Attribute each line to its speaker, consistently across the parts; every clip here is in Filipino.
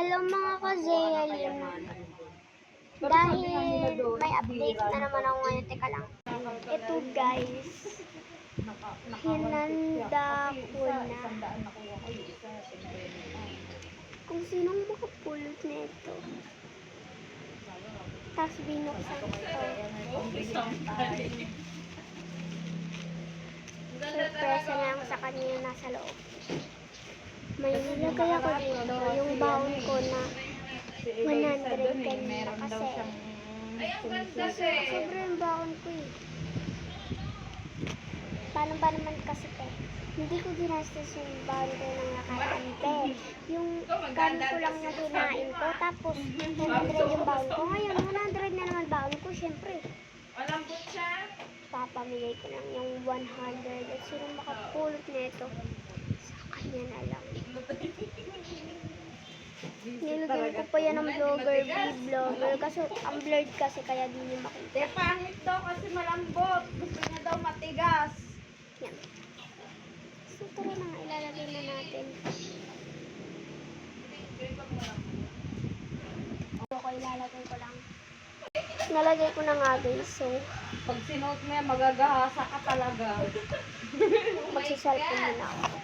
Speaker 1: Hello mga ka-Zealin. Dahil may update na naman ako ngayon. Teka lang. Ito guys. Hinanda ko na. Kung sinong makapulot na ito. Tapos binuksan ito. Surpresa na lang sa kanya yung nasa loob. May nilagay ako dito, yung baon ko na 110 na kasi. Sobrang baon ko eh. Paano ba naman kasi hindi ko ginastos yung baon ko ng nakaraan yung gamit ko lang na kinain ko, tapos 100 yung baon ko. Ngayon, 100 na naman baon ko, syempre.
Speaker 2: Malambot siya.
Speaker 1: Papamigay ko lang yung 100 at sino makapulot nito sa kanya na lang. Nilagyan ko pa yan ng vlogger, kasi ang blurred kasi kaya di niyo makita.
Speaker 2: Pangit daw kasi malambot. Gusto niya daw matigas.
Speaker 1: Yan. So tara na, ilalagay na natin. Okay, ilalagay ko lang. Nalagay ko na nga guys, so
Speaker 2: Pag sinuot mo yan, magagahasa ka talaga.
Speaker 1: magsiselfie muna ako.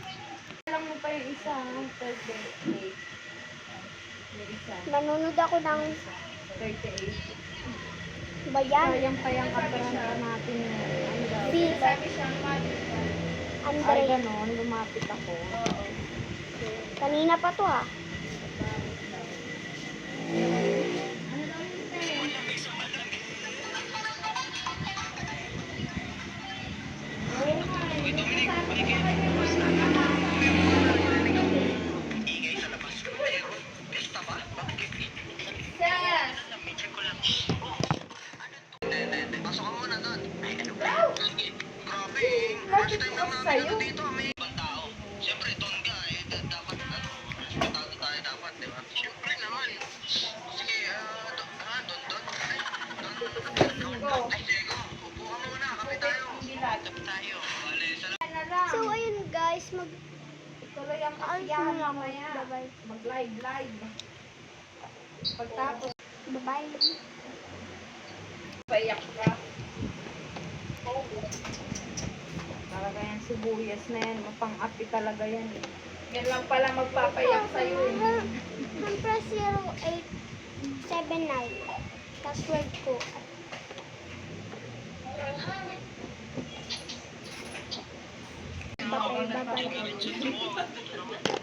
Speaker 2: Alam mo pa yung isa, 38. Yung isa,
Speaker 1: Nanonood ako ng
Speaker 2: 38.
Speaker 1: bayan.
Speaker 2: Payang-payang kaperanda natin yung ano daw.
Speaker 1: Bill.
Speaker 2: Ay,
Speaker 1: Andre.
Speaker 2: ganon, lumapit ako.
Speaker 1: Kanina pa to ha.
Speaker 3: Pasok ka muna doon. Ay, ano ba? Grabe eh. First time lang natin ano dito. May ibang tao. Siyempre, doon ka eh. Dapat, respetado tayo dapat, di ba? Siyempre naman. Sige, doon. Ay, sige, upo ka muna. Kape tayo. Kape tayo. Vale, salamat.
Speaker 1: So ayun guys,
Speaker 2: Tuloy ang
Speaker 1: Ay,
Speaker 2: kasiyahan
Speaker 1: sino?
Speaker 2: mamaya.
Speaker 1: Bye-bye.
Speaker 2: Mag-live. Pagtapos,
Speaker 1: bye-bye.
Speaker 2: payak ka. Talaga yan, sibuyas na yan. Mapang-api talaga yan eh. Yan lang pala magpapayak sa'yo eh.
Speaker 1: Press 0879. Password ko. Bye-bye.